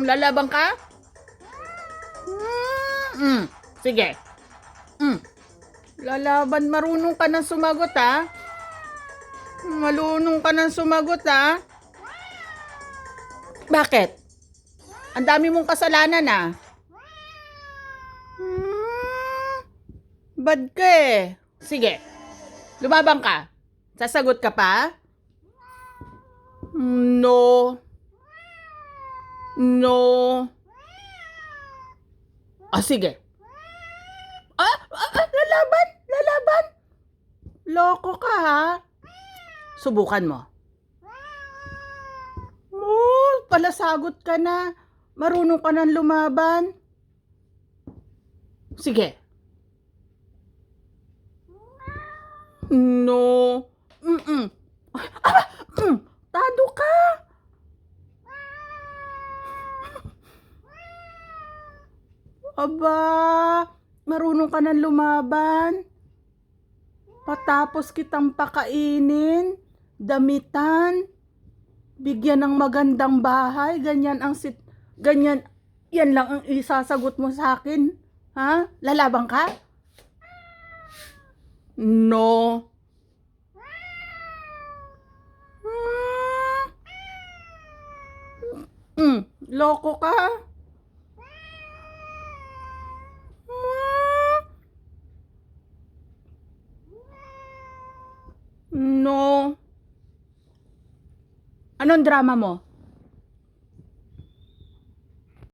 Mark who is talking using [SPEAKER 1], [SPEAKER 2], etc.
[SPEAKER 1] Lalaban ka? Sige. Mm. Lalaban, marunong ka nang sumagot ha? Malunong ka nang sumagot ha? Bakit? Ang dami mong kasalanan ah. Bad ka eh. Sige. Lumabang ka. Sasagot ka pa? No. No. Sige. Lalaban! Lalaban! Loko ka ha? Subukan mo. Palasagot ka na. Marunong ka nang lumaban. Sige. No. Tado ka. Aba, marunong ka nang lumaban. Patapos kitang pakainin, damitan, bigyan ng magandang bahay, ganyan, yan lang ang isasagot mo sa akin. Ha? Lalabang ka? No. Loko ka. No. Anong drama mo?